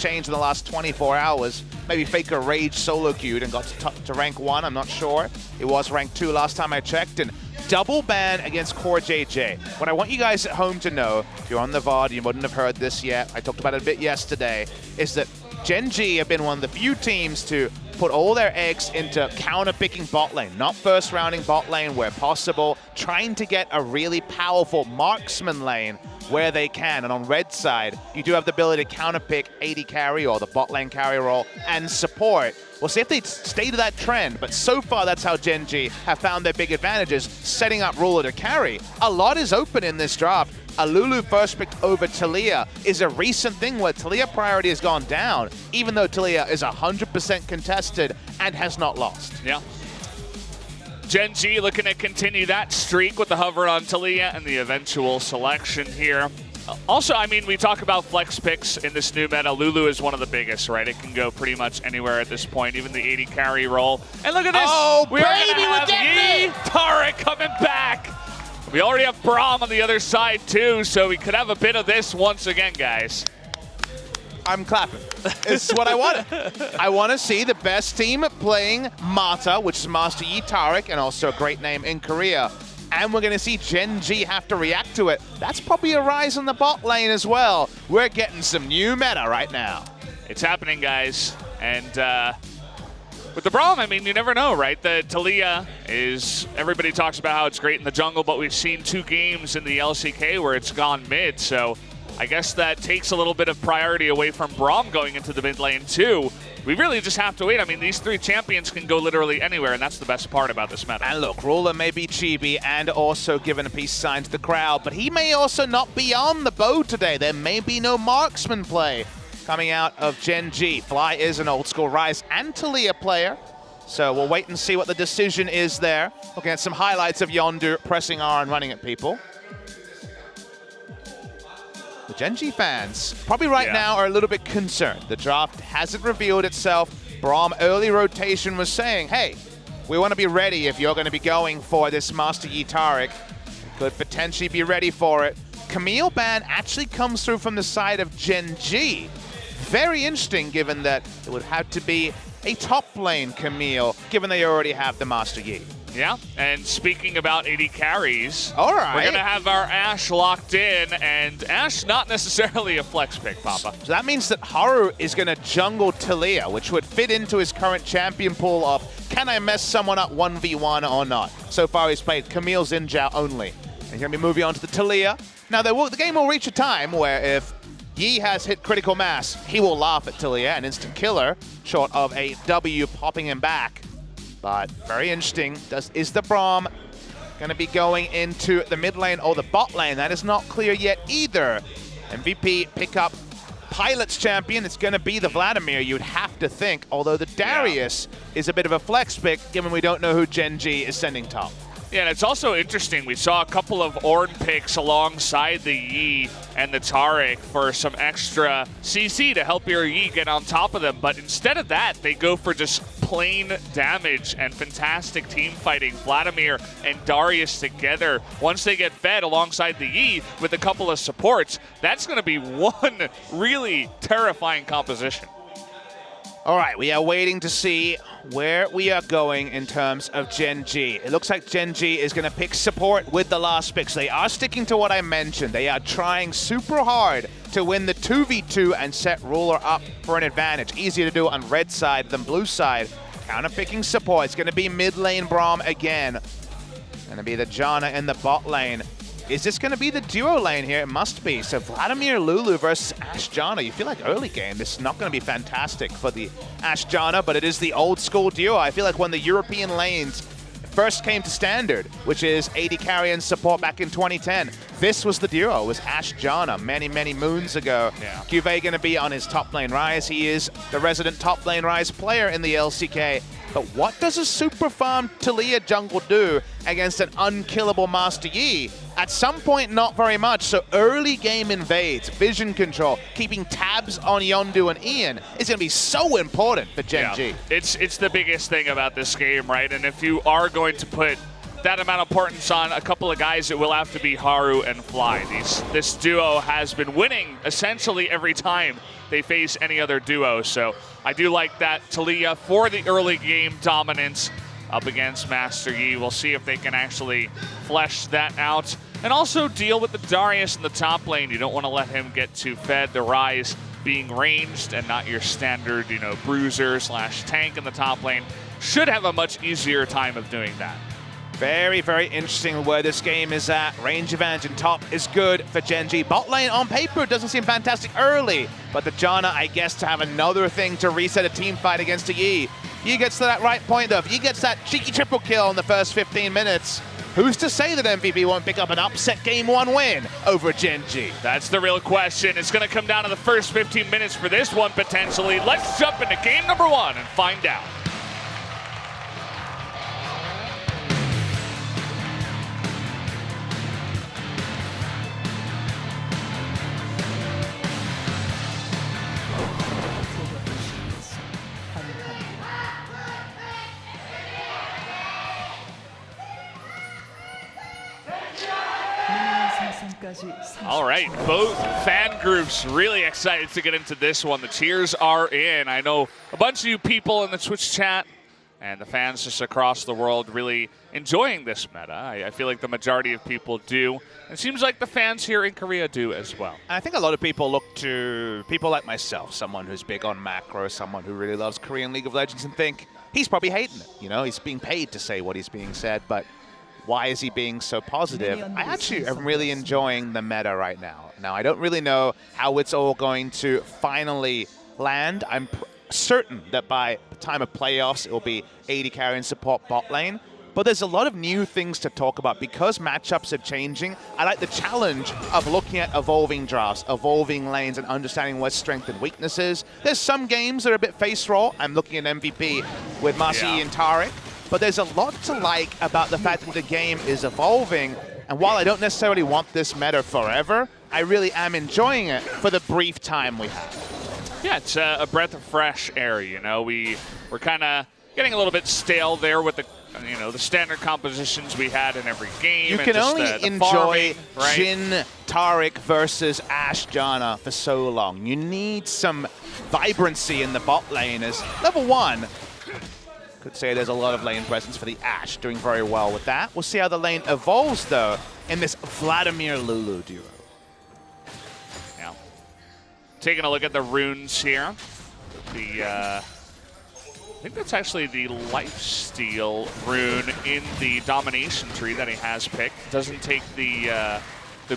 changed in the last 24 hours. Maybe Faker rage solo queued and got to rank 1, I'm not sure. It was rank 2 last time I checked, and double ban against Core JJ. What I want you guys at home to know, if you're on the VOD, you wouldn't have heard this yet, I talked about it a bit yesterday, is that Gen G have been one of the few teams to put all their eggs into counter-picking bot lane, not first-rounding bot lane where possible, trying to get a really powerful marksman lane where they can. And on red side, you do have the ability to counter-pick AD carry or the bot lane carry role and support. We'll see if they stay to that trend, but so far that's how Gen G have found their big advantages, setting up Ruler to carry. A lot is open in this draft. A Lulu first pick over Taliyah is a recent thing where Taliyah priority has gone down, even though Taliyah is 100% contested and has not lost. Yeah. Gen G looking to continue that streak with the hover on Taliyah and the eventual selection here. Also, I mean, we talk about flex picks in this new meta. Lulu is one of the biggest, right? It can go pretty much anywhere at this point, even the 80 carry role. And look at this. Oh, we are going to have Yi Taric coming back. We already have Braum on the other side, too, so we could have a bit of this once again, guys. I'm clapping. It's what I wanted. I want to see the best team playing Mata, which is Master Yi Taric, and also a great name in Korea. And we're going to see Gen G have to react to it. That's probably a rise in the bot lane as well. We're getting some new meta right now. It's happening, guys. And with the Braum, I mean, you never know, right? The Taliyah is, everybody talks about how it's great in the jungle, but we've seen 2 games in the LCK where it's gone mid, so I guess that takes a little bit of priority away from Braum going into the mid lane too. We really just have to wait. I mean, these 3 champions can go literally anywhere, and that's the best part about this meta. And look, Ruler may be chibi and also giving a peace sign to the crowd, but he may also not be on the bow today. There may be no marksman play coming out of Gen G. Fly is an old school Rise and Taliyah player, so we'll wait and see what the decision is there. Looking at some highlights of Yondu pressing R and running at people. The Gen G fans probably right now are a little bit concerned. The draft hasn't revealed itself. Braum early rotation was saying, hey, we want to be ready if you're going to be going for this Master Yi Taric. Could potentially be ready for it. Camille ban actually comes through from the side of Gen G. Very interesting, given that it would have to be a top lane Camille, given they already have the Master Yi. Yeah, and speaking about 80 carries, all right, we're going to have our Ashe locked in, and Ashe not necessarily a flex pick, Papa. So that means that Haru is going to jungle Taliyah, which would fit into his current champion pool of, can I mess someone up 1v1 or not? So far he's played Camille Xinjiao only. And he's going to be moving on to the Taliyah. Now the game will reach a time where if Yi has hit critical mass, he will laugh at Taliyah, an instant killer, short of a W popping him back. But very interesting. Is the Braum going to be going into the mid lane or the bot lane? That is not clear yet either. MVP pick up Pilot's champion. It's going to be the Vladimir, you'd have to think. Although the Darius is a bit of a flex pick, given we don't know who Gen G is sending top. Yeah, and it's also interesting. We saw a couple of Ornn picks alongside the Yi and the Taric for some extra CC to help your Yi get on top of them. But instead of that, they go for just plain damage and fantastic team fighting. Vladimir and Darius together, once they get fed alongside the Yi with a couple of supports, that's going to be one really terrifying composition. All right, we are waiting to see where we are going in terms of Gen G. It looks like Gen G is going to pick support with the last picks. They are sticking to what I mentioned. They are trying super hard to win the 2v2 and set Ruler up for an advantage. Easier to do on red side than blue side. Counter-picking support. It's going to be mid lane Braum again. Going to be the Janna in the bot lane. Is this going to be the duo lane here? It must be. So Vladimir Lulu versus Ashe Janna. You feel like early game, this is not going to be fantastic for the Ashe Janna, but it is the old school duo. I feel like when the European lanes first came to standard, which is AD carry and support back in 2010, this was the duo. It was Ashe Janna many, many moons ago. Yeah. Cuvée going to be on his top lane rise. He is the resident top lane rise player in the LCK. But what does a super farm Taliyah jungle do against an unkillable Master Yi? At some point, not very much. So early game invades, vision control, keeping tabs on Yondu and Ian is going to be so important for Gen G. It's the biggest thing about this game, right? And if you are going to put that amount of importance on a couple of guys, it will have to be Haru and Fly. This duo has been winning essentially every time they face any other duo, so I do like that. Taliyah for the early game dominance up against Master Yi. We'll see if they can actually flesh that out and also deal with the Darius in the top lane. You don't want to let him get too fed. The Ryze being ranged and not your standard, bruiser / tank in the top lane should have a much easier time of doing that. Very, very interesting where this game is at. Range advantage in top is good for Gen G. Bot lane on paper doesn't seem fantastic early, but the Janna, I guess, to have another thing to reset a team fight against a Yi. Yi gets to that right point, though. If Yi gets that cheeky triple kill in the first 15 minutes, who's to say that MVP won't pick up an upset game 1 win over Gen G? That's the real question. It's going to come down to the first 15 minutes for this one, potentially. Let's jump into game number 1 and find out. All right, both fan groups really excited to get into this one. The cheers are in. I know a bunch of you people in the Twitch chat and the fans just across the world really enjoying this meta. I feel like the majority of people do. It seems like the fans here in Korea do as well. I think a lot of people look to people like myself, someone who's big on macro, someone who really loves Korean League of Legends, and think he's probably hating it. He's being paid to say what he's being said, but why is he being so positive? I actually am really enjoying the meta right now. Now, I don't really know how it's all going to finally land. I'm certain that by the time of playoffs, it will be 80 carry and support bot lane. But there's a lot of new things to talk about because matchups are changing. I like the challenge of looking at evolving drafts, evolving lanes, and understanding what strength and weakness is. There's some games that are a bit face raw. I'm looking at MVP with Master Yi and Taric. But there's a lot to like about the fact that the game is evolving. And while I don't necessarily want this meta forever, I really am enjoying it for the brief time we have. Yeah, it's a breath of fresh air, We're kind of getting a little bit stale there with the standard compositions we had in every game. You can only enjoy Jhin Taric versus Ashe Janna for so long. You need some vibrancy in the bot lane as level 1. Could say there's a lot of lane presence for the Ashe, doing very well with that. We'll see how the lane evolves, though, in this Vladimir-Lulu duo. Now, taking a look at the runes here. I think that's actually the lifesteal rune in the domination tree that he has picked. Doesn't take the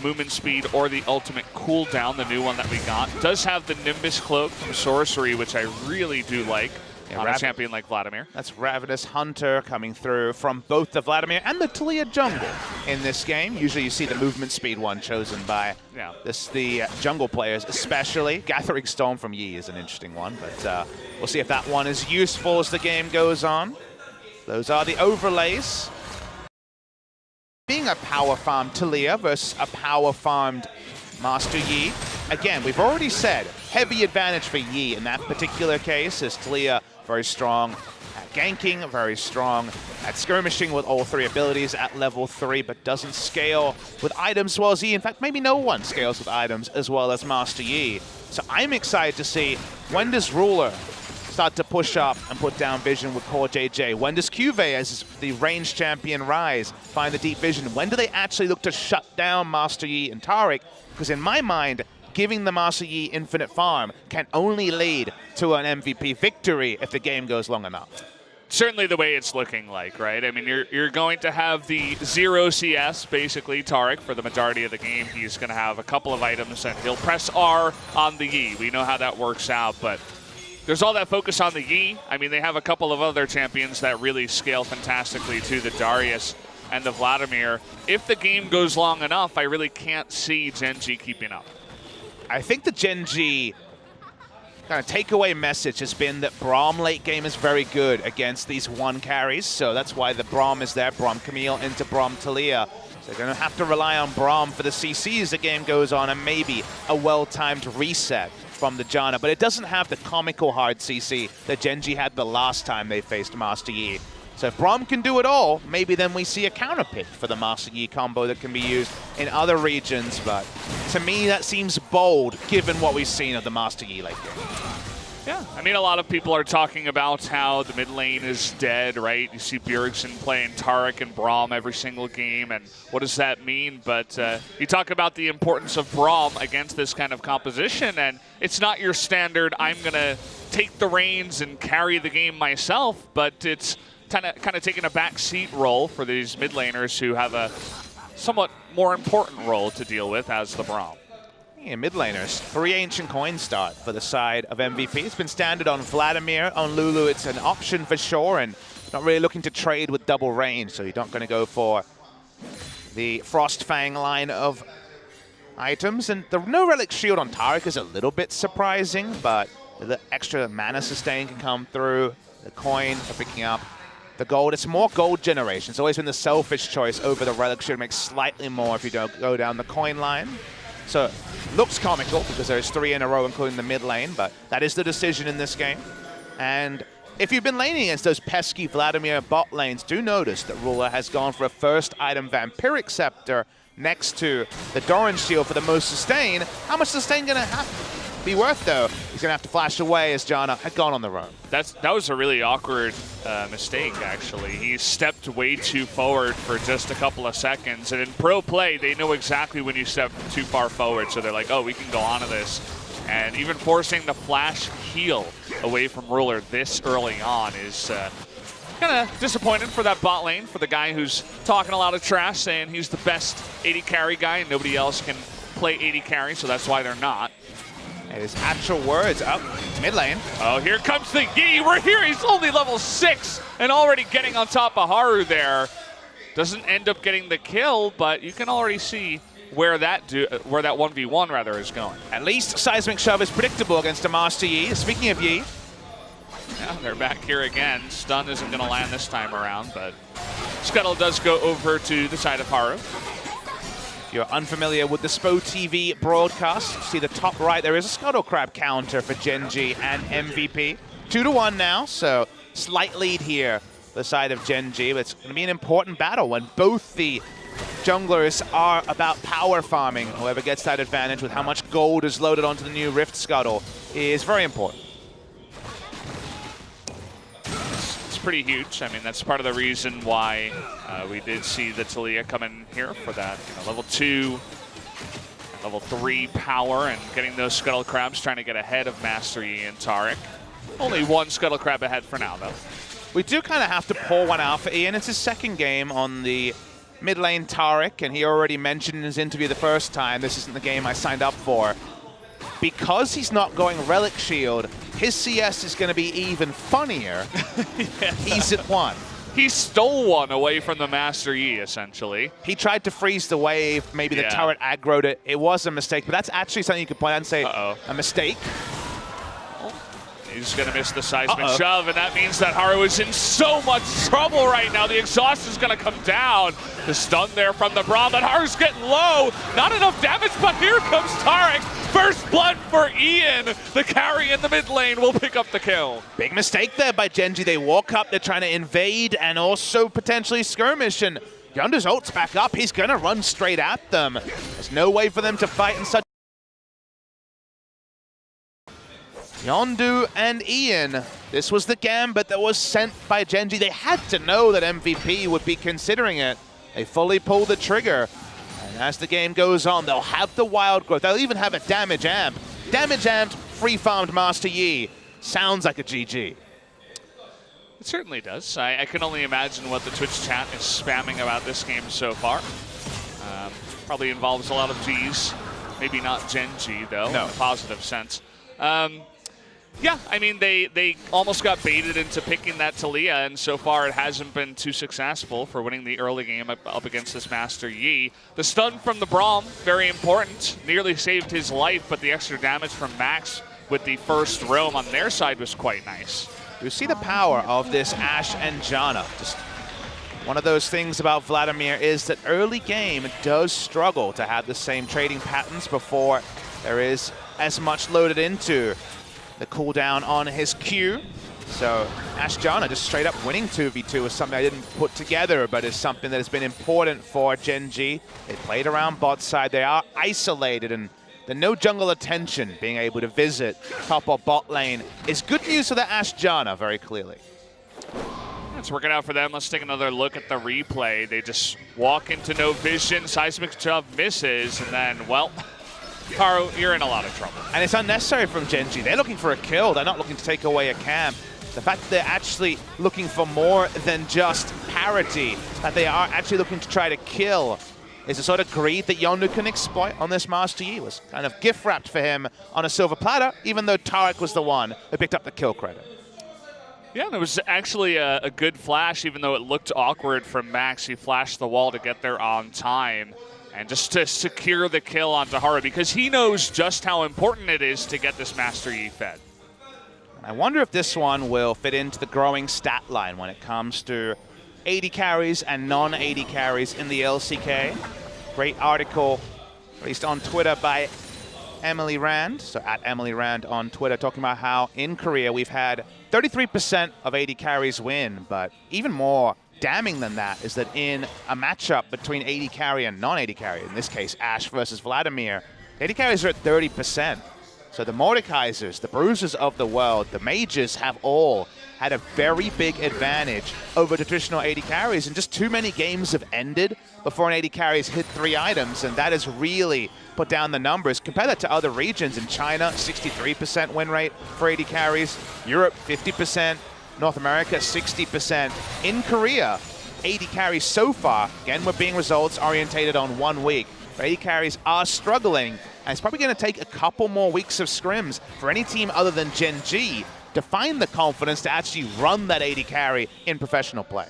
movement speed or the ultimate cooldown, the new one that we got. Does have the Nimbus cloak from sorcery, which I really do like. On a champion like Vladimir. That's Ravenous Hunter coming through from both the Vladimir and the Taliyah jungle in this game. Usually you see the movement speed one chosen by the jungle players especially. Gathering Storm from Yi is an interesting one, but we'll see if that one is useful as the game goes on. Those are the overlays. Being a power farmed Taliyah versus a power farmed Master Yi. Again, we've already said heavy advantage for Yi in that particular case, as Taliyah very strong at ganking, very strong at skirmishing with all 3 abilities at level 3, but doesn't scale with items as well as Yi. In fact, maybe no one scales with items as well as Master Yi. So I'm excited to see, when does Ruler start to push up and put down vision with Core JJ? When does Cuvée, as the ranged champion, Ryze, find the deep vision? When do they actually look to shut down Master Yi and Taric? Because in my mind, giving the Master Yi infinite farm can only lead to an MVP victory if the game goes long enough. Certainly the way it's looking like, right? I mean, you're going to have the 0 CS, basically, Taric, for the majority of the game. He's going to have a couple of items, and he'll press R on the Yi. We know how that works out, but there's all that focus on the Yi. I mean, they have a couple of other champions that really scale fantastically to the Darius and the Vladimir. If the game goes long enough, I really can't see Gen G keeping up. I think the Gen G kind of takeaway message has been that Braum late game is very good against these 1 carries, so that's why the Braum is there. Braum Camille into Braum Taliyah. So they're going to have to rely on Braum for the CC as the game goes on, and maybe a well-timed reset from the Janna. But it doesn't have the comical hard CC that Gen G had the last time they faced Master Yi. So if Braum can do it all, maybe then we see a counter pick for the Master Yi combo that can be used in other regions. But to me, that seems bold, given what we've seen of the Master Yi late game. Yeah, I mean, a lot of people are talking about how the mid lane is dead, right? You see Bjergsen playing Taric and Braum every single game, and what does that mean? But you talk about the importance of Braum against this kind of composition, and it's not your standard, I'm going to take the reins and carry the game myself, but it's kind of taking a backseat role for these mid laners who have a somewhat more important role to deal with as the Braum. Yeah, mid laners, 3 Ancient Coin start for the side of MVP. It's been standard on Vladimir. On Lulu, it's an option for sure, and not really looking to trade with double range, so you're not going to go for the Frostfang line of items. And the no Relic Shield on Taric is a little bit surprising, but the extra mana sustain can come through. The coin for picking up the gold. It's more gold generation. It's always been the selfish choice over the Relic Shield. It makes slightly more if you don't go down the coin line. So it looks comical because there's 3 in a row, including the mid lane, but that is the decision in this game. And if you've been laning against those pesky Vladimir bot lanes, do notice that Ruler has gone for a first item Vampiric Scepter next to the Doran Shield for the most sustain. How much sustain going to be worth, though? He's going to have to flash away as Janna had gone on the roam. That was a really awkward mistake, actually. He stepped way too forward for just a couple of seconds. And in pro play, they know exactly when you step too far forward. So they're like, oh, we can go on to this. And even forcing the flash heal away from Ruler this early on is kind of disappointing for that bot lane, for the guy who's talking a lot of trash, saying he's the best 80 carry guy and nobody else can play 80 carry, so that's why they're not. His actual words up mid lane. Oh, here comes the Yi. We're here. He's only level 6 and already getting on top of Haru there. Doesn't end up getting the kill, but you can already see where that 1v1 rather is going. At least Seismic Shove is predictable against a Master Yi. Speaking of Yi. Yeah, they're back here again. Stun isn't going to land this time around, but Scuttle does go over to the side of Haru. If you're unfamiliar with the SPO TV broadcast, see the top right, there is a Scuttle Crab counter for Gen G and MVP. 2-1 now, so slight lead here for the side of Gen G, but it's going to be an important battle when both the junglers are about power farming. Whoever gets that advantage with how much gold is loaded onto the new Rift Scuttle is very important. Pretty huge. I mean, that's part of the reason why we did see the Taliyah come in here for that level 2, level 3 power, and getting those Scuttle Crabs, trying to get ahead of Master Yi and Taric. Only one Scuttle Crab ahead for now, though. We do kind of have to pull one out for Ian. It's his second game on the mid lane Taric, and he already mentioned in his interview the first time, this isn't the game I signed up for. Because he's not going Relic Shield, his CS is going to be even funnier. Yeah. He's at 1. He stole one away from the Master Yi, essentially. He tried to freeze the wave. Maybe the turret aggroed it. It was a mistake, but that's actually something you could point out and say, a mistake. He's going to miss the Seismic Shove, and that means that Haru is in so much trouble right now. The exhaust is going to come down. The stun there from the Braum, but Haru's getting low. Not enough damage, but here comes Taric. First blood for Ian. The carry in the mid lane will pick up the kill. Big mistake there by Gen G. They walk up, they're trying to invade and also potentially skirmish, and Yondu's ult's back up. He's going to run straight at them. There's no way for them to fight in such. Yondu and Ian, this was the gambit that was sent by Gen G. They had to know that MVP would be considering it. They fully pulled the trigger. And as the game goes on, they'll have the wild growth. They'll even have a damage amp. Damage amped, free-farmed Master Yi. Sounds like a GG. It certainly does. I can only imagine what the Twitch chat is spamming about this game so far. Probably involves a lot of Gs. Maybe not Gen G, though, in a positive sense. Yeah, I mean, they almost got baited into picking that Taliyah, and so far it hasn't been too successful for winning the early game up against this Master Yi. The stun from the Braum, very important. Nearly saved his life, but the extra damage from Max with the first roam on their side was quite nice. You see the power of this Ashe and Janna. Just one of those things about Vladimir is that early game does struggle to have the same trading patterns before there is as much loaded into the cooldown on his Q. So Ashjana just straight up winning 2v2 is something I didn't put together, but is something that has been important for Gen G. They played around bot side. They are isolated, and the no jungle attention, being able to visit top or bot lane, is good news for the Ashjana, very clearly. It's working out for them. Let's take another look at the replay. They just walk into no vision. Seismic Shove misses, and then, well, Haru, you're in a lot of trouble. And it's unnecessary from Gen G. They're looking for a kill. They're not looking to take away a camp. The fact that they're actually looking for more than just parity, that they are actually looking to try to kill, is a sort of greed that Yondu can exploit on this Master Yi. It was kind of gift-wrapped for him on a silver platter, even though Tarek was the one who picked up the kill credit. Yeah, and it was actually a good flash, even though it looked awkward from Max. He flashed the wall to get there on time, and just to secure the kill onto Haru, because he knows just how important it is to get this Master Yi fed. I wonder if this one will fit into the growing stat line when it comes to AD carries and non-AD carries in the LCK. Great article released on Twitter by Emily Rand, so at Emily Rand on Twitter, talking about how in Korea we've had 33% of AD carries win, but even more damning than that is that in a matchup between AD carry and non-AD carry, in this case Ashe versus Vladimir, AD carries are at 30%. So the Mordekaisers, the Bruisers of the world, the Mages have all had a very big advantage over traditional AD carries, and just too many games have ended before an AD carry has hit 3 items, and that has really put down the numbers. Compare that to other regions. In China, 63% win rate for AD carries, Europe 50%, North America 60%. In Korea, AD carries so far, again we're being results orientated on 1 week, but AD carries are struggling, and it's probably going to take a couple more weeks of scrims for any team other than Gen G to find the confidence to actually run that AD carry in professional play.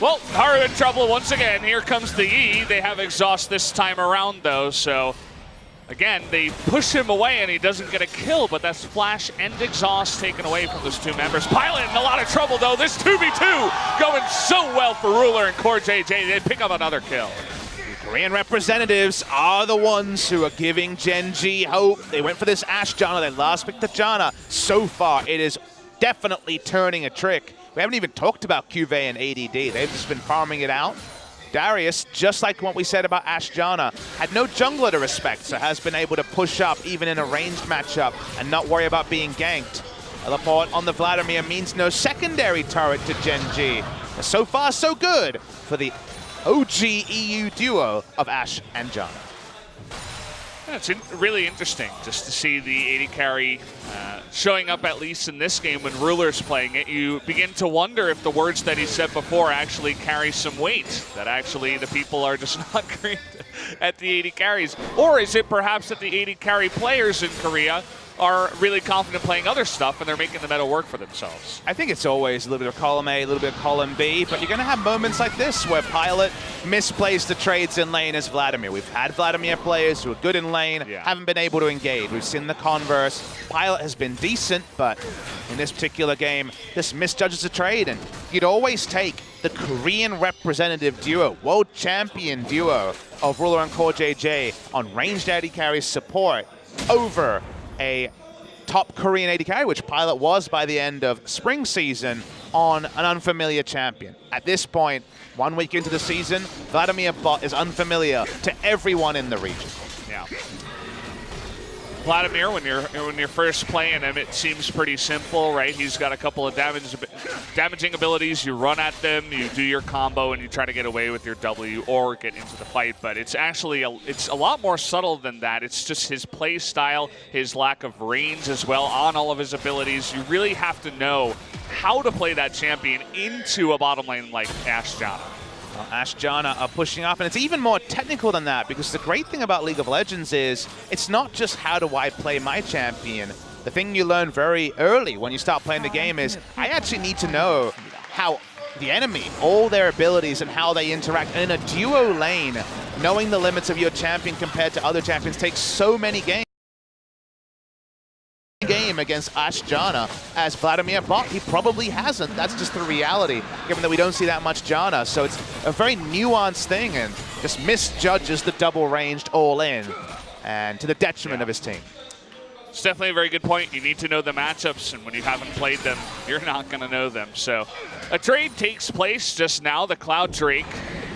Well, Haru in trouble once again. Here comes the E. They have exhaust this time around, though, so again, they push him away and he doesn't get a kill, but that's flash and exhaust taken away from those 2 members. Pilot in a lot of trouble, though. This 2v2 going so well for Ruler and Core JJ. They pick up another kill. Korean representatives are the ones who are giving Gen G hope. They went for this Ashjana. They last picked the Jana. So far, it is definitely turning a trick. We haven't even talked about QV and ADD. They've just been farming it out. Darius, just like what we said about Ashjana, had no jungler to respect, so has been able to push up even in a ranged matchup and not worry about being ganked. Teleport on the Vladimir means no secondary turret to Gen G. So far, so good for the OG EU duo of Ashe and Jana. Yeah, it's really interesting just to see the AD carry showing up, at least in this game when Ruler's playing it. You begin to wonder if the words that he said before actually carry some weight, that actually the people are just not great at the AD carries. Or is it perhaps that the AD carry players in Korea are really confident playing other stuff and they're making the meta work for themselves? I think it's always a little bit of column A, a little bit of column B, but you're going to have moments like this where Pilot misplays the trades in lane as Vladimir. We've had Vladimir players who are good in lane, haven't been able to engage. We've seen the converse. Pilot has been decent, but in this particular game, this misjudges the trade, and you'd always take the Korean representative duo, world champion duo of Ruler and Core JJ on ranged AD carry support over a top Korean AD carry, which Pilot was by the end of spring season, on an unfamiliar champion. At this point, 1 week into the season, Vladimir bot is unfamiliar to everyone in the region. Yeah. Vladimir, when you're first playing him, it seems pretty simple, right? He's got a couple of damaging abilities. You run at them, you do your combo, and you try to get away with your W or get into the fight. But it's actually it's a lot more subtle than that. It's just his play style, his lack of range as well on all of his abilities. You really have to know how to play that champion into a bottom lane like Ashjana. Well, Ashjana are pushing up, and it's even more technical than that, because the great thing about League of Legends is it's not just how do I play my champion. The thing you learn very early when you start playing the game is I actually need to know how the enemy, all their abilities and how they interact. And in a duo lane, knowing the limits of your champion compared to other champions takes so many games. Game against Ashjana as Vladimir bot, he probably hasn't. That's just the reality, given that we don't see that much Jana. So it's a very nuanced thing, and just misjudges the double ranged all in, and to the detriment of his team. It's definitely a very good point. You need to know the matchups, and when you haven't played them, you're not going to know them. So a trade takes place just now. The Cloud Drake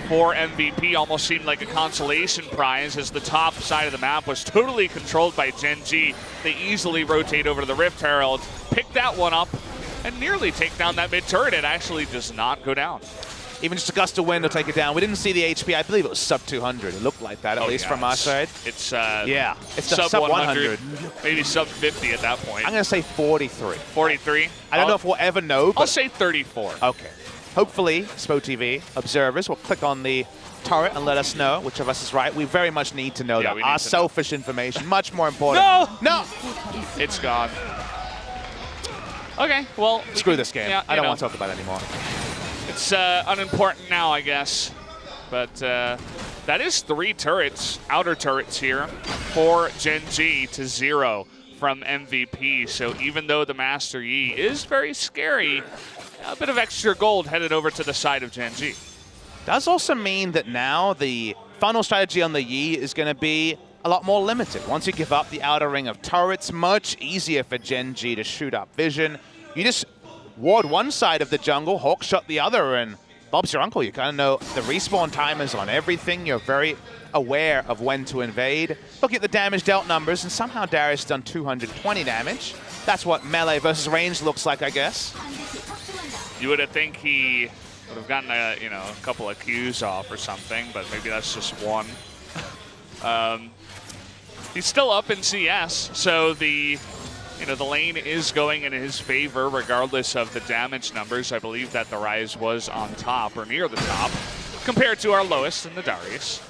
for MVP almost seemed like a consolation prize, as the top side of the map was totally controlled by Gen G. They easily rotate over to the Rift Herald, pick that one up, and nearly take down that mid turret. It actually does not go down. Even just a gust of wind will take it down. We didn't see the HP. I believe it was sub 200. It looked like that, at least from our side. It's sub 100, maybe sub 50 at that point. I'm going to say 43. 43? I don't know if we'll ever know, but I'll say 34. Okay. Hopefully, SpoTV observers will click on the turret and let us know which of us is right. We very much need to know that. Our selfish information, much more important. No! It's gone. Okay, well. Screw this game. Yeah, I don't want to talk about it anymore. It's unimportant now, I guess. But that is 3 turrets, outer turrets here, for Gen G to 0 from MVP. So even though the Master Yi is very scary, a bit of extra gold headed over to the side of Gen G. Does also mean that now the funnel strategy on the Yi is going to be a lot more limited. Once you give up the outer ring of turrets, much easier for Gen G to shoot up vision. You just ward one side of the jungle, hawk shot the other, and Bob's your uncle. You kind of know the respawn timers on everything. You're very aware of when to invade. Look at the damage dealt numbers, and somehow Darius done 220 damage. That's what melee versus range looks like, I guess. You would think he would have gotten a couple of Qs off or something, but maybe that's just one. He's still up in CS, so the lane is going in his favor regardless of the damage numbers. I believe that the Rise was on top or near the top compared to our lowest in the Darius.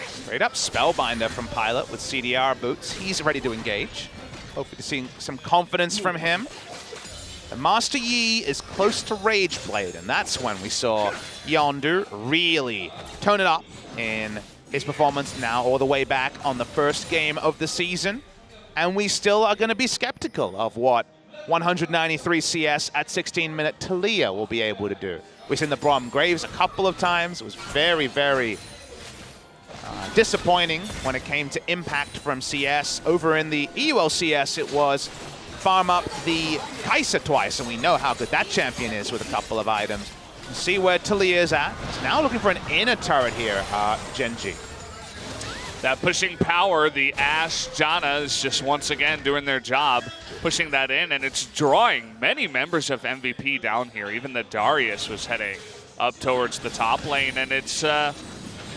Straight up Spellbinder from Pilot with CDR boots. He's ready to engage. Hopefully seeing some confidence from him. The Master Yi is close to Rage Blade, and that's when we saw Yondu really tone it up in his performance now all the way back on the first game of the season. And we still are going to be skeptical of what 193 CS at 16-minute Talia will be able to do. We've seen the Brom Graves a couple of times. It was very, very disappointing when it came to impact from CS. Over in the EUL CS, it was farm up the Kai'Sa twice, and we know how good that champion is with a couple of items. See where Talia is at. He's now looking for an inner turret here, Gen G. That pushing power, the Ashe Janna is just once again doing their job, pushing that in, and it's drawing many members of MVP down here. Even the Darius was heading up towards the top lane, and it's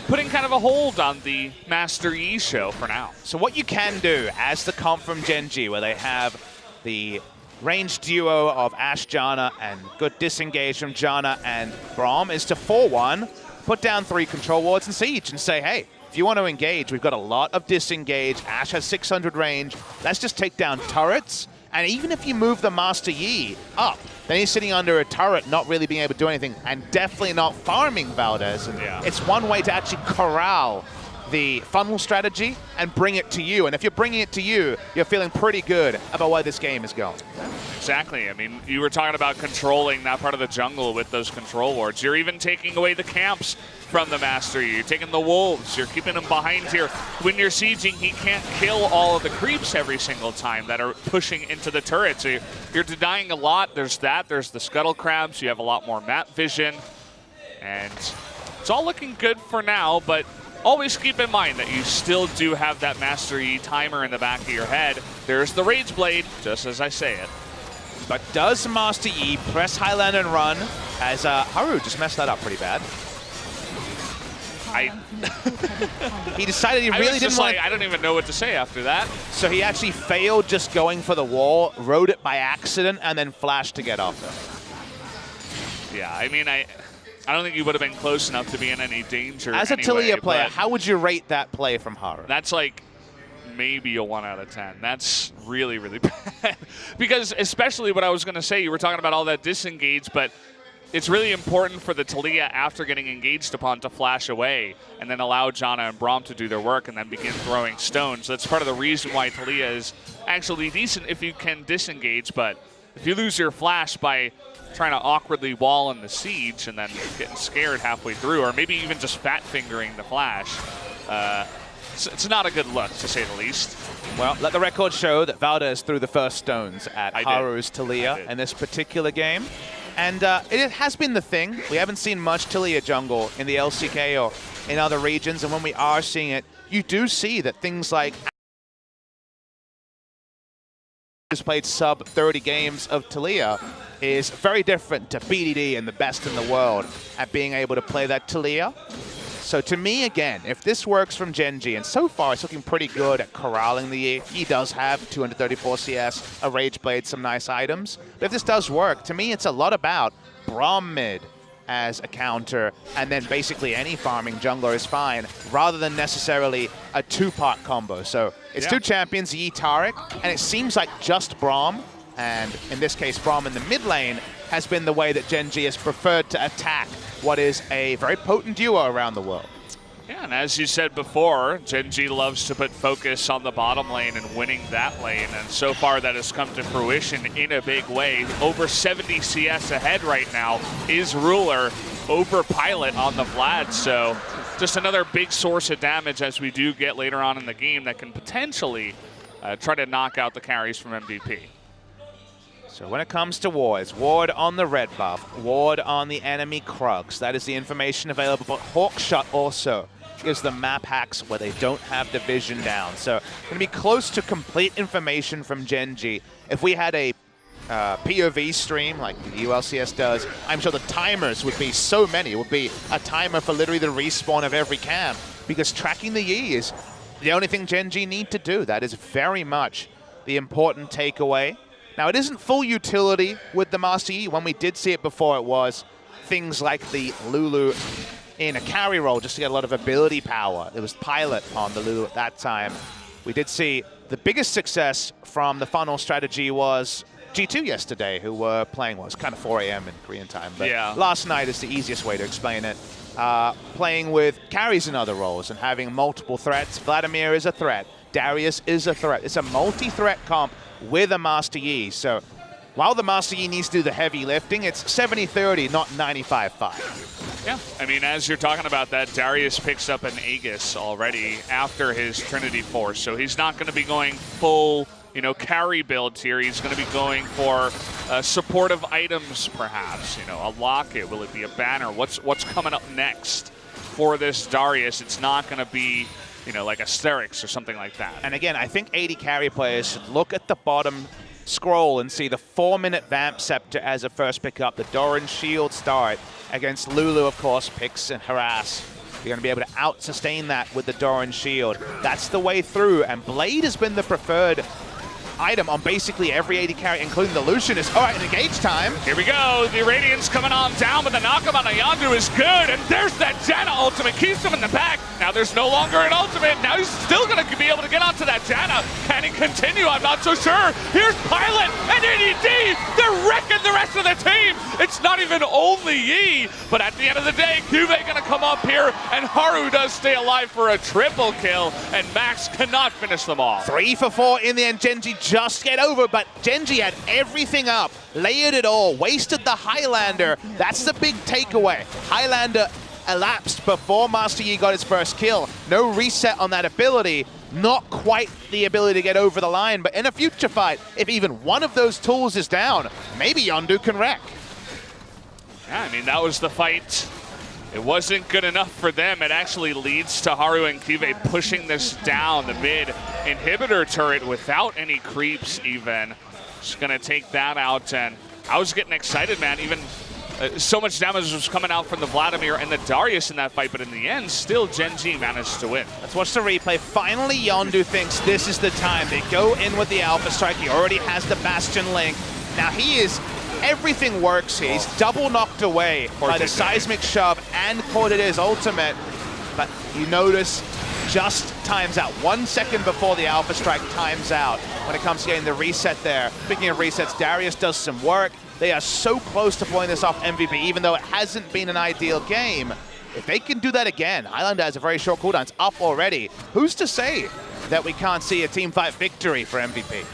putting kind of a hold on the Master Yi show for now. So what you can do as the comp from Gen G, where they have the ranged duo of Ashe Janna and good disengage from Janna and Brom, is to 4-1, put down 3 control wards and siege and say, hey, if you want to engage, we've got a lot of disengage. Ashe has 600 range. Let's just take down turrets. And even if you move the Master Yi up, then he's sitting under a turret, not really being able to do anything, and definitely not farming Valdez. And it's one way to actually corral the funnel strategy and bring it to you. And if you're bringing it to you, you're feeling pretty good about where this game is going. Exactly. I mean, you were talking about controlling that part of the jungle with those control wards. You're even taking away the camps from the Master Yi. You're taking the wolves. You're keeping them behind here. When you're sieging, he can't kill all of the creeps every single time that are pushing into the turret. So you're denying a lot. There's that. There's the scuttle crabs. You have a lot more map vision. And it's all looking good for now, but always keep in mind that you still do have that Master Yi timer in the back of your head. There's the Rage Blade, just as I say it. But does Master Yi press Highland and run, as Haru just messed that up pretty bad? He decided he really didn't want. I don't even know what to say after that. So he actually failed just going for the wall, rode it by accident, and then flashed to get off it. Yeah, I mean, I don't think he would have been close enough to be in any danger. As a Talia player, how would you rate that play from Haru? That's like maybe a 1 out of 10. That's really, really bad. Because especially what I was going to say, you were talking about all that disengage, but it's really important for the Talia after getting engaged upon to flash away and then allow Janna and Brom to do their work and then begin throwing stones. That's part of the reason why Talia is actually decent if you can disengage, but if you lose your flash by trying to awkwardly wall in the siege and then getting scared halfway through, or maybe even just fat fingering the flash, it's not a good look, to say the least. Well, let the record show that Valdez threw the first stones at Haru's Taliyah in this particular game. And it has been the thing. We haven't seen much Taliyah jungle in the LCK or in other regions. And when we are seeing it, you do see that things like who's played sub 30 games of Taliyah is very different to BDD and the best in the world at being able to play that Taliyah. So to me, again, if this works from Gen G, and so far it's looking pretty good at corralling the Yi. He does have 234 CS, a Rage Blade, some nice items. But if this does work, to me it's a lot about Braum mid as a counter, and then basically any farming jungler is fine, rather than necessarily a two-part combo. So it's two champions, Yi, Taric, and it seems like just Braum, and in this case Braum in the mid lane, has been the way that Gen G has preferred to attack what is a very potent duo around the world. Yeah, and as you said before, Gen G loves to put focus on the bottom lane and winning that lane, and so far that has come to fruition in a big way. Over 70 CS ahead right now is Ruler over Pilot on the Vlad, so just another big source of damage as we do get later on in the game that can potentially try to knock out the carries from MVP. So when it comes to wards, ward on the red buff, ward on the enemy Krugs. That is the information available, but Hawkshot also gives them map hacks where they don't have the vision down. So going to be close to complete information from Gen G. If we had a POV stream like the ULCS does, I'm sure the timers would be so many. It would be a timer for literally the respawn of every camp, because tracking the Yi is the only thing Gen G need to do. That is very much the important takeaway. Now, it isn't full utility with the Master Yi. When we did see it before, it was things like the Lulu in a carry role just to get a lot of ability power. It was Pilot on the Lulu at that time. We did see the biggest success from the funnel strategy was G2 yesterday, who were playing, well, it was kind of 4 a.m. in Korean time, but last night is the easiest way to explain it. Playing with carries in other roles and having multiple threats. Vladimir is a threat. Darius is a threat. It's a multi-threat comp with a Master Yi. So while the Master Yi needs to do the heavy lifting, it's 70-30, not 95-5. Yeah, I mean, as you're talking about that, Darius picks up an Aegis already after his Trinity Force, so he's not going to be going full, you know, carry builds here. He's going to be going for supportive items, perhaps. You know, a locket. Will it be a banner? What's coming up next for this Darius? It's not going to be, you know, like Asterix or something like that. And again, I think 80 carry players should look at the bottom scroll and see the 4-minute Vamp Scepter as a first pickup, the Doran Shield start against Lulu, of course, picks and harass. You're going to be able to out-sustain that with the Doran Shield. That's the way through, and Blade has been the preferred item on basically every 80 carry, including the Lucianist. All right, engage time. Here we go. The Radiant's coming on down, but the knockup on Yondu is good. And there's that Janna ultimate. Keeps him in the back. Now there's no longer an ultimate. Now he's still going to be able to get onto that Janna. Can he continue? I'm not so sure. Here's Pilot and EDD. They're wrecking the rest of the team. It's not even only Yi, but at the end of the day, Cuvée going to come up here, and Haru does stay alive for a triple kill, and Max cannot finish them off. 3 for 4 in the end. Gen G just get over, but Gen G had everything up, layered it all, wasted the Highlander. That's the big takeaway. Highlander elapsed before Master Yi got his first kill. No reset on that ability. Not quite the ability to get over the line, but in a future fight, if even one of those tools is down, maybe Yondu can wreck. Yeah, I mean, that was the fight. It wasn't good enough for them. It actually leads to Haru and Cuvée pushing this down the mid inhibitor turret without any creeps even. Just gonna take that out, and I was getting excited, man. Even so much damage was coming out from the Vladimir and the Darius in that fight, but in the end, still Gen G managed to win. Let's watch the replay. Finally, Yondu thinks this is the time. They go in with the Alpha Strike. He already has the Bastion link. Now he is, everything works here. He's double knocked away by the seismic shove and Cordede's ultimate, but you notice just times out. 1 second before the Alpha Strike times out when it comes to getting the reset there. Speaking of resets, Darius does some work. They are so close to pulling this off MVP, even though it hasn't been an ideal game. If they can do that again, Highlander has a very short cooldown. It's up already. Who's to say that we can't see a team fight victory for MVP?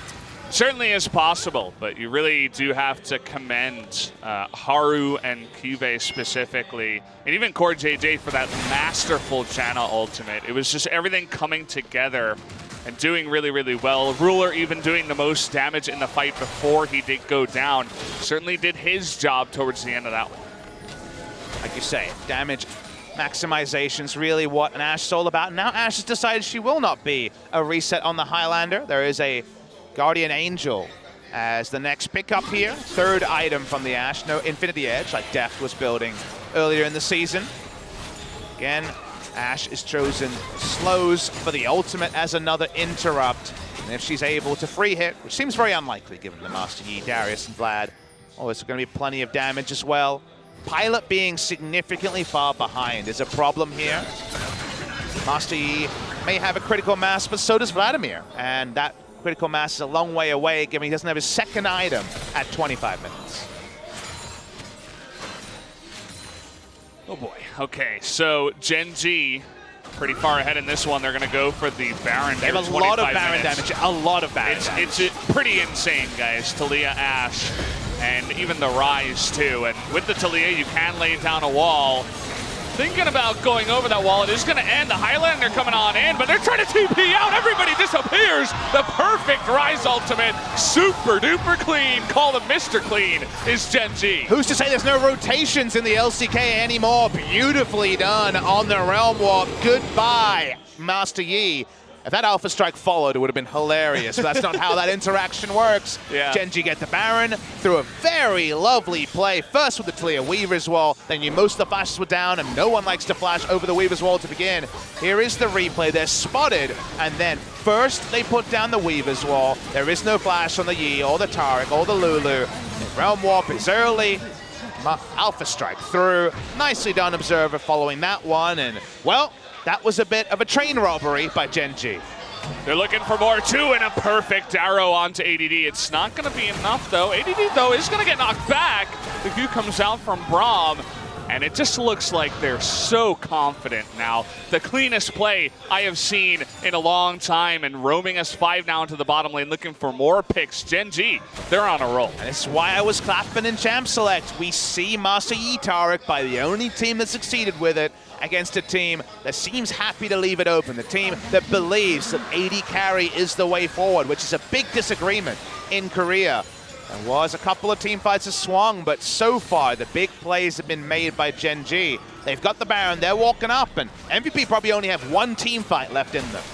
Certainly is possible, but you really do have to commend Haru and Kyve specifically, and even Core JJ for that masterful Janna ultimate. It was just everything coming together and doing really, really well. Ruler even doing the most damage in the fight before he did go down. Certainly did his job towards the end of that one. Like you say, damage maximization's really what an Ashe is all about. Now Ashe has decided she will not be a reset on the Highlander. There is a Guardian Angel as the next pickup here. Third item from the Ashe. No Infinity Edge like Deft was building earlier in the season. Again, Ashe is chosen slows for the ultimate as another interrupt. And if she's able to free hit, which seems very unlikely given the Master Yi, Darius, and Vlad, oh, it's going to be plenty of damage as well. Pilot being significantly far behind is a problem here. Master Yi may have a critical mass, but so does Vladimir. And that critical mass is a long way away, given he doesn't have his second item at 25 minutes. Oh boy. Okay, so Gen G pretty far ahead in this one. They're going to go for the Baron. They have a lot of Baron damage. A lot of Baron damage. It's pretty insane, guys. Talia, Ashe, and even the Rise, too. And with the Talia, you can lay down a wall. Thinking about going over that wall. It is going to end. The Highlander coming on in, but they're trying to TP out. Everybody disappears. The perfect Rise ultimate. Super duper clean. Call them Mr. Clean is Gen G. Who's to say there's no rotations in the LCK anymore? Beautifully done on the Realm Warp. Goodbye, Master Yi. If that Alpha Strike followed, it would have been hilarious. But that's not how that interaction works. Yeah. Gen G get the Baron through a very lovely play. First with the clear Weaver's Wall, then most of the flashes were down, and no one likes to flash over the Weaver's Wall to begin. Here is the replay. They're spotted, and then first they put down the Weaver's Wall. There is no flash on the Yi, or the Taric, or the Lulu. Realm Warp is early. Alpha Strike through. Nicely done, Observer, following that one, and, well, that was a bit of a train robbery by Gen G. They're looking for more, too, and a perfect arrow onto ADD. It's not going to be enough, though. ADD, though, is going to get knocked back. The Q comes out from Braum, and it just looks like they're so confident now. The cleanest play I have seen in a long time, and roaming S5 now into the bottom lane, looking for more picks. Gen G, they're on a roll. And this is why I was clapping in Champ Select. We see Master Yi Taric by the only team that succeeded with it, against a team that seems happy to leave it open, the team that believes that AD carry is the way forward, which is a big disagreement in Korea. There was a couple of team fights that swung, but so far the big plays have been made by Gen G. They've got the Baron, they're walking up, and MVP probably only have one team fight left in them.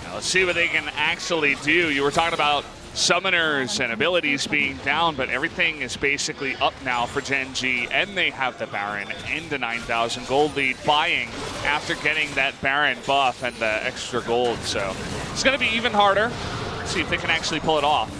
Now let's see what they can actually do. You were talking about summoners and abilities being down, but everything is basically up now for Gen G, and they have the Baron and the 9,000 gold lead, buying after getting that Baron buff and the extra gold. So it's going to be even harder. Let's see if they can actually pull it off.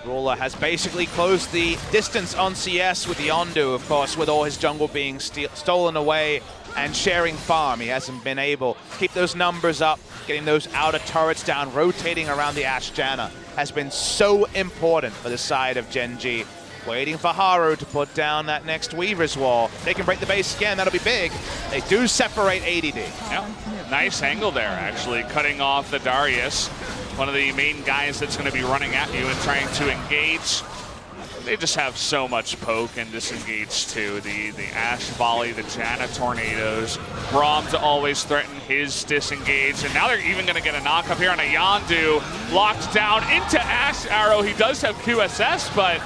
Ruler has basically closed the distance on CS with the Yondu, of course, with all his jungle being stolen away and sharing farm. He hasn't been able to keep those numbers up, getting those outer turrets down, rotating around the Ashe Janna has been so important for the side of Gen G. Waiting for Haru to put down that next Weaver's Wall. They can break the base again, that'll be big. They do separate ADD. Yeah, nice angle there, actually, cutting off the Darius. One of the main guys that's going to be running at you and trying to engage. They just have so much poke and disengage too. The Ashe volley, the Janna tornadoes. Braum to always threaten his disengage. And now they're even going to get a knock up here on a Yondu. Locked down into Ashe arrow. He does have QSS, but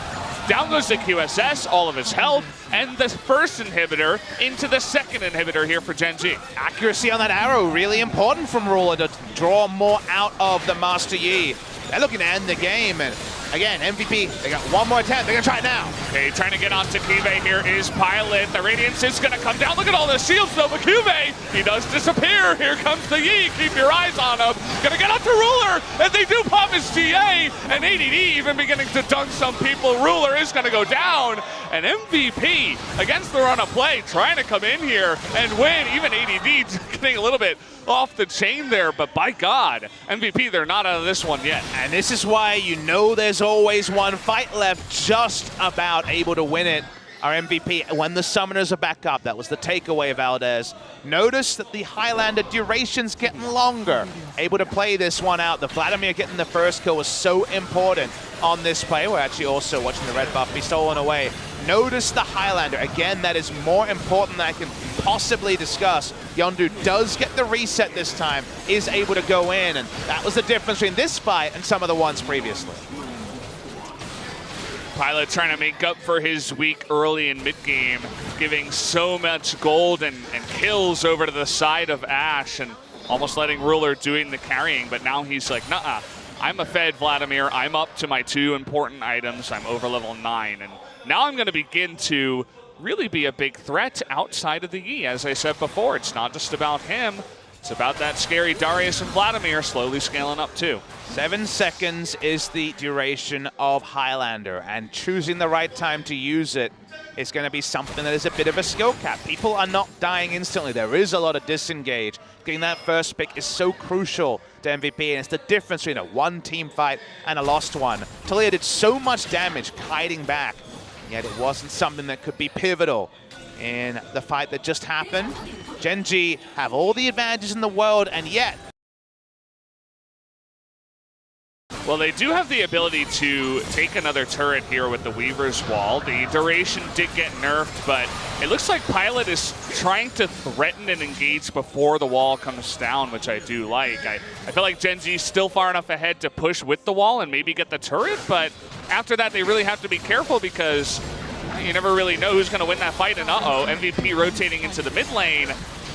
down goes the QSS, all of his health, and the first inhibitor into the second inhibitor here for Gen G. Accuracy on that arrow, really important from Ruler to draw more out of the Master Yi. They're looking to end the game, and again, MVP, they got one more attempt. They're gonna try it now. Okay, trying to get onto Kyve here is Pilot. The Radiance is gonna come down. Look at all the shields though, but Kyve, he does disappear. Here comes the Yi, keep your eyes on him. Gonna get onto Ruler, and they do pop his GA, and ADD even beginning to dunk some people. Ruler is gonna go down, and MVP against the run of play, trying to come in here and win. Even ADD getting a little bit off the chain there, but by God, MVP, they're not out of this one yet. And this is why you know there's always one fight left, just about able to win it. our MVP, when the summoners are back up. That was the takeaway, Valdez. Notice that the Highlander duration's getting longer. Able to play this one out. The Vladimir getting the first kill was so important on this play. We're actually also watching the red buff be stolen away. Notice the Highlander. Again, that is more important than I can possibly discuss. Yondu does get the reset this time, is able to go in, and that was the difference between this fight and some of the ones previously. Pilot trying to make up for his week early in mid-game, giving so much gold and kills over to the side of Ashe and almost letting Ruler doing the carrying, but now he's like, nuh-uh, I'm a fed Vladimir, I'm up to my 2 important items, I'm over level 9, and now I'm going to begin to really be a big threat outside of the Yi. As I said before, it's not just about him, it's about that scary Darius and Vladimir slowly scaling up too. 7 seconds is the duration of Highlander, and choosing the right time to use it is going to be something that is a bit of a skill cap. People are not dying instantly. There is a lot of disengage. Getting that first pick is so crucial to MVP, and it's the difference between a one-team fight and a lost one. Talia did so much damage kiting back, yet it wasn't something that could be pivotal in the fight that just happened. Gen G have all the advantages in the world, and yet... Well, they do have the ability to take another turret here with the Weaver's Wall. The duration did get nerfed, but it looks like Pilot is trying to threaten and engage before the wall comes down, which I do like. I feel like Gen G's still far enough ahead to push with the wall and maybe get the turret, but after that they really have to be careful because you never really know who's going to win that fight. And uh-oh, MVP rotating into the mid lane.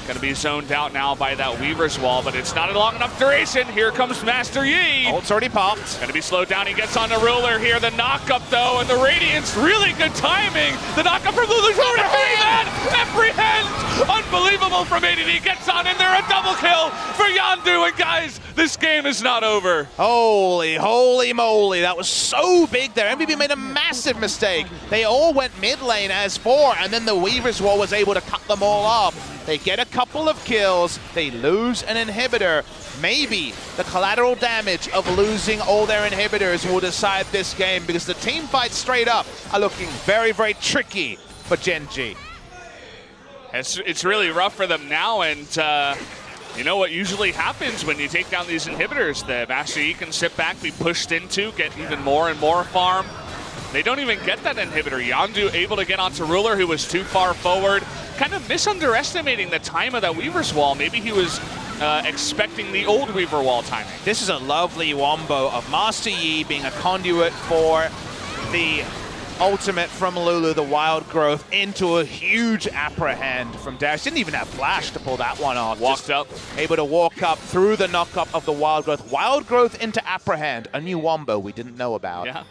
Going to be zoned out now by that Weaver's Wall, but it's not a long enough duration. Here comes Master Yi. Ult's already popped. Going to be slowed down. He gets on the Ruler here. The knock-up, though, and the Radiance, really good timing. The knock-up from Lulu's over to Apprehend! Unbelievable from ADD. Gets on in there. A double kill for Yondu. And guys, this game is not over. Holy moly. That was so big there. MVP made a massive mistake. They all went mid lane as 4, and then the Weaver's Wall was able to cut them all off. They get a couple of kills, they lose an inhibitor. Maybe the collateral damage of losing all their inhibitors will decide this game, because the team fights straight up are looking very, very tricky for Gen G. It's really rough for them now, and you know what usually happens when you take down these inhibitors? The Master Yi can sit back, be pushed into, get even more and more farm. They don't even get that inhibitor. Yondu able to get onto Ruler, who was too far forward. Kind of misunderestimating the time of that Weaver's Wall. Maybe he was expecting the old Weaver Wall timing. This is a lovely wombo of Master Yi being a conduit for the ultimate from Lulu, the Wild Growth, into a huge Apprehend from Darius. Didn't even have flash to pull that one off. Walked up. Able to walk up through the knock-up of the Wild Growth. Wild Growth into Apprehend, a new wombo we didn't know about. Yeah.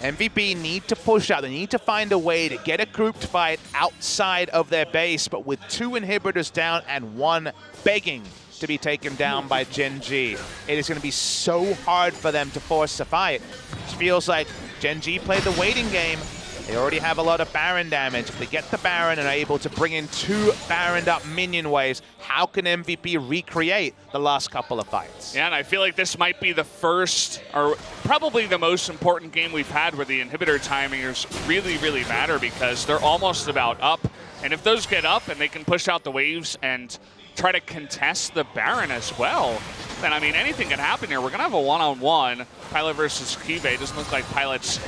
MVP need to push out. They need to find a way to get a grouped fight outside of their base, but with 2 inhibitors down and 1 begging to be taken down by Gen G, it is going to be so hard for them to force a fight. It feels like Gen G played the waiting game. They already have a lot of Baron damage. If they get the Baron and are able to bring in 2 Baroned up minion waves, how can MVP recreate the last couple of fights? Yeah, and I feel like this might be the first, or probably the most important game we've had where the inhibitor timings really, really matter, because they're almost about up. And if those get up and they can push out the waves and try to contest the Baron as well, then, I mean, anything can happen here. We're going to have a one-on-one. Pilot versus Kive. Doesn't look like Pilot's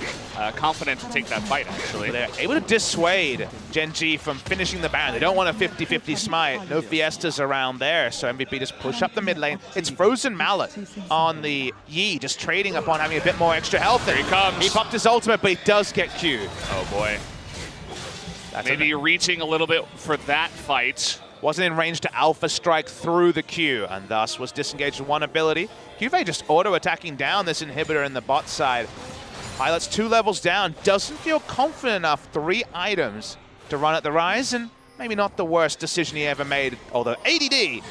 confident to take that fight, actually. They're able to dissuade Gen G from finishing the Baron. They don't want a 50-50 smite. No Fiestas around there, so MVP just push up the mid lane. It's Frozen Mallet on the Yi, just trading upon having a bit more extra health. Here he comes. He popped his ultimate, but he does get Q'd. Oh, boy. Maybe reaching a little bit for that fight. Wasn't in range to Alpha Strike through the Q, and thus was disengaged with 1 ability. Kive just auto-attacking down this inhibitor in the bot side. Pilot's 2 levels down, doesn't feel confident enough. 3 items to run at the Rise, and maybe not the worst decision he ever made, although ADD.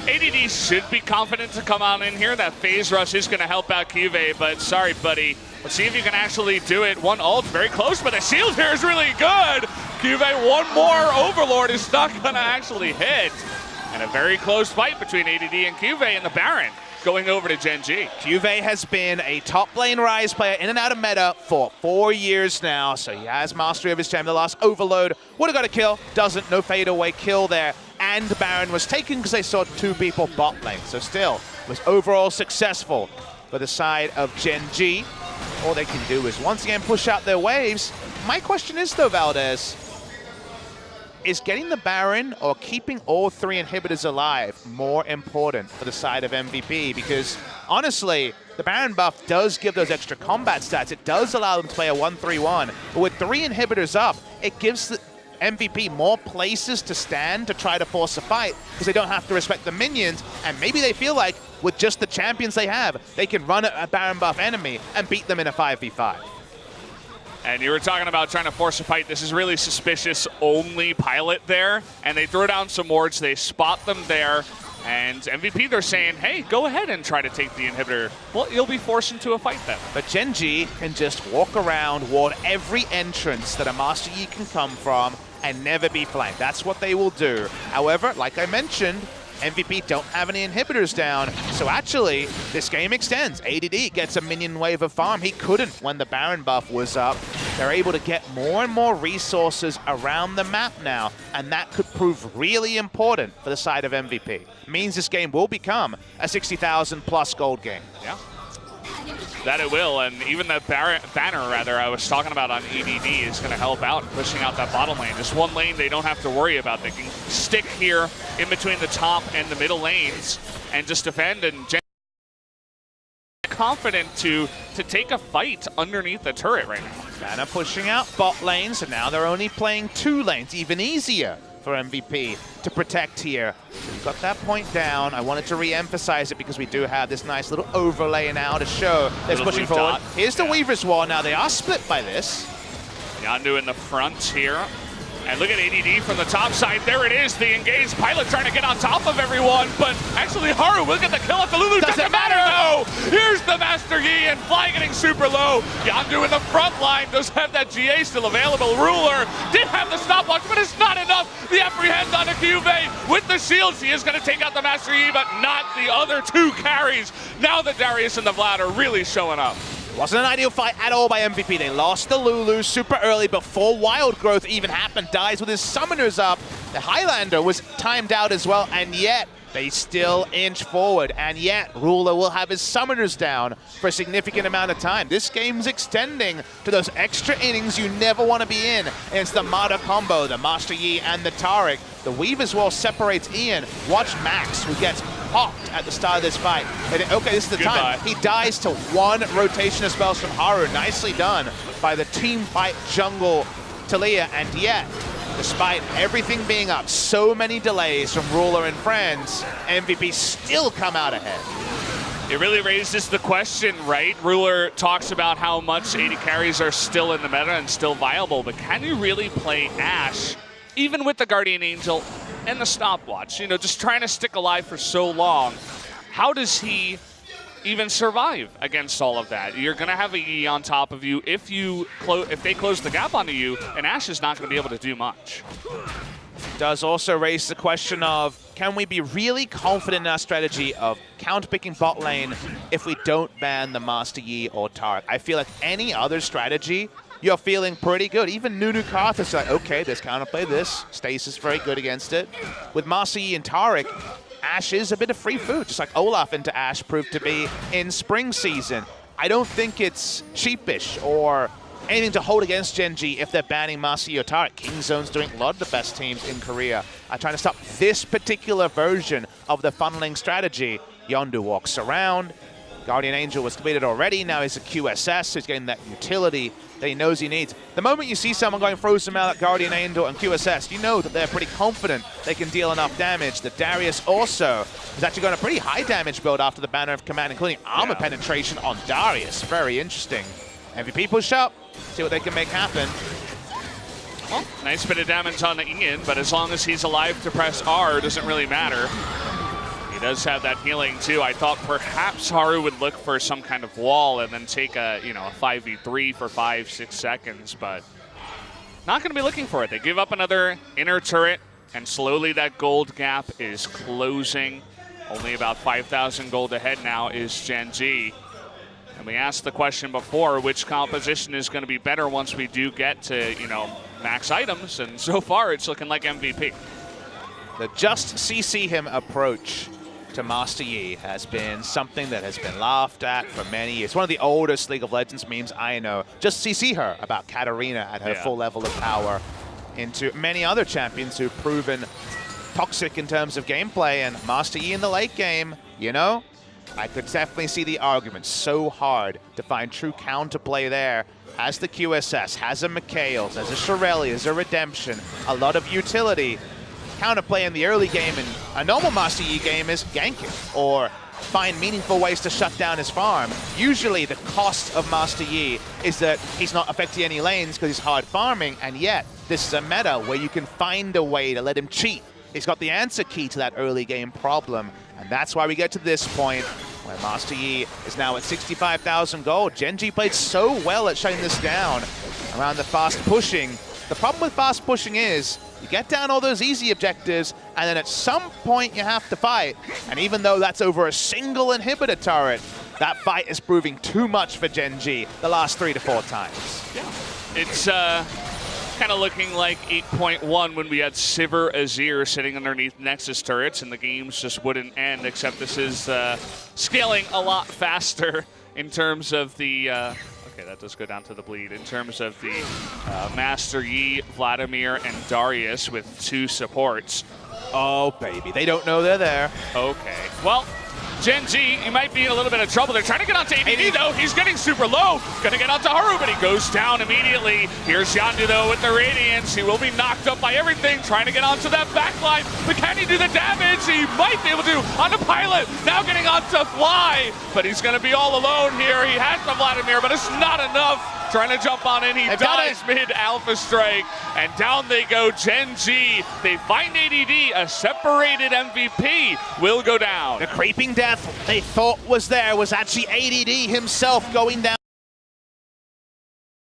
ADD should be confident to come out in here. That phase rush is going to help out Kive, but sorry, buddy. Let's see if you can actually do it. 1 ult, very close, but the shield here is really good. Kive, 1 more Overlord is not going to actually hit. And a very close fight between ADD and Kive and the Baron. going over to Gen G. Juve has been a top lane Rise player in and out of meta for 4 years now, so he has mastery of his champion. The last Overload would have got a kill, doesn't, no fade away kill there, and the Baron was taken because they saw 2 people bot lane, so still was overall successful for the side of Gen G. All they can do is once again push out their waves. My question is though, Valdez, is getting the Baron or keeping all 3 inhibitors alive more important for the side of MVP? Because honestly, the Baron buff does give those extra combat stats. It does allow them to play a 1-3-1. But with 3 inhibitors up, it gives the MVP more places to stand to try to force a fight because they don't have to respect the minions. And maybe they feel like with just the champions they have, they can run a Baron buff enemy and beat them in a 5v5. And you were talking about trying to force a fight. This is really suspicious only pilot there. And they throw down some wards. They spot them there. And MVP, they're saying, hey, go ahead and try to take the inhibitor. Well, you'll be forced into a fight then. But Gen G can just walk around, ward every entrance that a Master Yi can come from and never be flanked. That's what they will do. However, like I mentioned, MVP don't have any inhibitors down, so actually, this game extends. ADD gets a minion wave of farm. He couldn't when the Baron buff was up. They're able to get more and more resources around the map now, and that could prove really important for the side of MVP. It means this game will become a 60,000 plus gold game. Yeah. That it will, and even the banner I was talking about on EDD is going to help out pushing out that bottom lane. Just one lane they don't have to worry about. They can stick here in between the top and the middle lanes and just defend, and Gen confident to take a fight underneath the turret right now. Banner pushing out bot lane, so now they're only playing 2 lanes, even easier for MVP to protect here. We've got that point down. I wanted to re-emphasize it because we do have this nice little overlay now to show they're pushing forward. Dot. Here's the Weaver's Wall. Now they are split by this. Yondu in the front here. And look at ADD from the top side. There it is, the engaged pilot trying to get on top of everyone. But actually, Haru will get the kill at the Lulu. Doesn't matter, though. Here's the Master Yi, and Fly getting super low. Yondu in the front line does have that GA still available. Ruler did have the stopwatch, but it's not enough. The apprehend on Juve with the shields. He is going to take out the Master Yi, but not the other 2 carries. Now the Darius and the Vlad are really showing up. Wasn't an ideal fight at all by MVP. They lost the Lulu super early before Wild Growth even happened. Dies with his summoners up. The Highlander was timed out as well, and yet they still inch forward. And yet Ruler will have his summoners down for a significant amount of time. This game's extending to those extra innings you never want to be in. And it's the Mata combo, the Master Yi and the Taric. The Weaver's Wall separates Ian. Watch Max, who gets popped at the start of this fight. And okay, this is the time. He dies to 1 rotation of spells from Haru. Nicely done by the team fight jungle Talia. And yet, despite everything being up, so many delays from Ruler and friends, MVP still come out ahead. It really raises the question, right? Ruler talks about how much AD carries are still in the meta and still viable, but can you really play Ashe, even with the Guardian Angel and the stopwatch? You know, just trying to stick alive for so long. How does he even survive against all of that? You're going to have a Yi on top of you. If they close the gap onto you, and Ashe is not going to be able to do much. Does also raise the question of, can we be really confident in our strategy of counter-picking bot lane if we don't ban the Master Yi or Taric? I feel like any other strategy, you're feeling pretty good. Even Nunu Karth is like, okay, there's counterplay this. Stasis very good against it. With Master Yi and Taric, Ashe is a bit of free food, just like Olaf into Ashe proved to be in spring season. I don't think it's cheapish or anything to hold against Gen G if they're banning Master Yi or Taric. Kingzone's doing a lot of the best teams in Korea trying to stop this particular version of the funneling strategy. Yondu walks around. Guardian Angel was completed already. Now he's a QSS, so he's getting that utility that he knows he needs. The moment you see someone going Frozen Mallet, Guardian Angel, and QSS, you know that they're pretty confident they can deal enough damage. The Darius also is actually going a pretty high damage build after the Banner of Command, including armor penetration on Darius. Very interesting. MVP push up, see what they can make happen. Well, nice bit of damage on the Ian, but as long as he's alive to press R, it doesn't really matter. He does have that healing too. I thought perhaps Haru would look for some kind of wall and then take a 5v3 for 5-6 seconds, but not going to be looking for it. They give up another inner turret, and slowly that gold gap is closing. Only about 5,000 gold ahead now is Gen G. And we asked the question before, which composition is going to be better once we do get to, you know, max items, and so far it's looking like MVP. The just CC him approach to Master Yi has been something that has been laughed at for many years. One of the oldest League of Legends memes I know. Just CC her about Katarina at her full level of power into many other champions who've proven toxic in terms of gameplay, and Master Yi in the late game, you know, I could definitely see the argument. So hard to find true counterplay there. Has the QSS, has a Mikhails, has a Shirelli, has a Redemption, a lot of utility. Counterplay in the early game in a normal Master Yi game is ganking or find meaningful ways to shut down his farm. Usually the cost of Master Yi is that he's not affecting any lanes because he's hard farming, and yet this is a meta where you can find a way to let him cheat. He's got the answer key to that early game problem, and that's why we get to this point where Master Yi is now at 65,000 gold. Gen G played so well at shutting this down around the fast pushing. The problem with fast pushing is you get down all those easy objectives, and then at some point you have to fight. And even though that's over a single inhibitor turret, that fight is proving too much for Gen G the last 3 to 4 times. Yeah, it's kind of looking like 8.1 when we had Sivir Azir sitting underneath Nexus turrets, and the games just wouldn't end, except this is scaling a lot faster in terms of the... okay, that does go down to the bleed. In terms of the Master Yi, Vladimir, and Darius with 2 supports. Oh, baby. They don't know they're there. Okay. Well, Gen G, you might be in a little bit of trouble. They're trying to get onto ADD, though. He's getting super low. Gonna get onto Haru, but he goes down immediately. Here's Yandu, though, with the Radiance. He will be knocked up by everything, trying to get onto that backline. But can he do the damage? He might be able to on the Pilot. Now getting onto Fly, but he's gonna be all alone here. He has the Vladimir, but it's not enough. Trying to jump on in, he dies mid-Alpha Strike, and down they go, Gen G. They find ADD, a separated MVP will go down. The creeping death they thought was there was actually ADD himself going down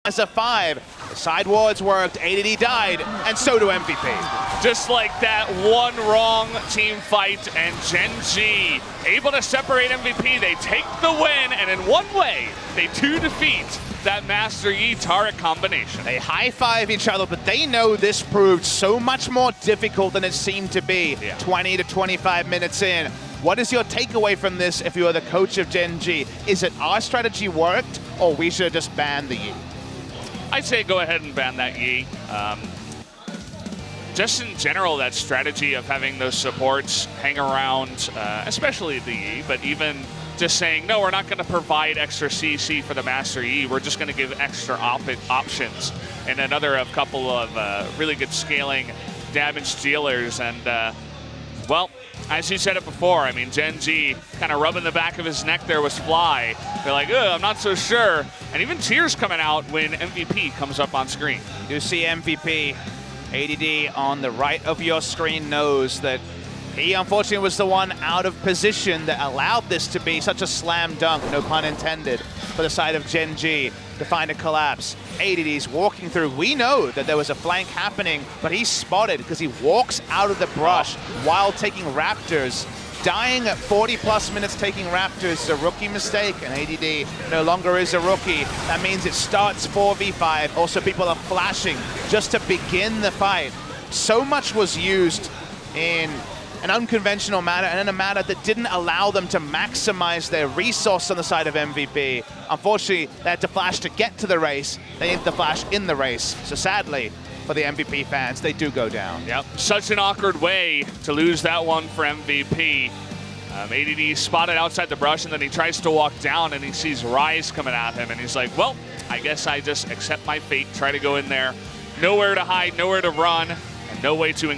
as a 5. The side wards worked, ADD died, and so do MVP. Just like that, one wrong team fight, and Gen G able to separate MVP. They take the win, and in one way, they do defeat that Master Yi Taric combination. They high-five each other, but they know this proved so much more difficult than it seemed to be 20 to 25 minutes in. What is your takeaway from this if you are the coach of Gen G? Is it our strategy worked, or we should have just banned the Yi? I'd say go ahead and ban that Yi. Just in general, that strategy of having those supports hang around, especially the Yi, but even just saying, no, we're not going to provide extra CC for the Master Yi. We're just going to give extra options and another a couple of really good scaling damage dealers. And, well, as you said it before, I mean, Gen G kind of rubbing the back of his neck there with Fly. They're like, I'm not so sure. And even tears coming out when MVP comes up on screen. You see MVP, ADD on the right of your screen knows that he unfortunately was the one out of position that allowed this to be such a slam dunk, no pun intended, for the side of Gen G to find a collapse. ADD's walking through. We know that there was a flank happening, but he's spotted because he walks out of the brush while taking Raptors. Dying at 40+ minutes taking Raptors is a rookie mistake, and ADD no longer is a rookie. That means it starts 4v5. Also, people are flashing just to begin the fight. So much was used in an unconventional manner and in a manner that didn't allow them to maximize their resource on the side of MVP. Unfortunately, they had to flash to get to the race. They needed to flash in the race. So sadly, for the MVP fans, they do go down. Yep, such an awkward way to lose that one for MVP. ADD spotted outside the brush, and then he tries to walk down, and he sees Rise coming at him, and he's like, well, I guess I just accept my fate, try to go in there. Nowhere to hide, nowhere to run, and no way to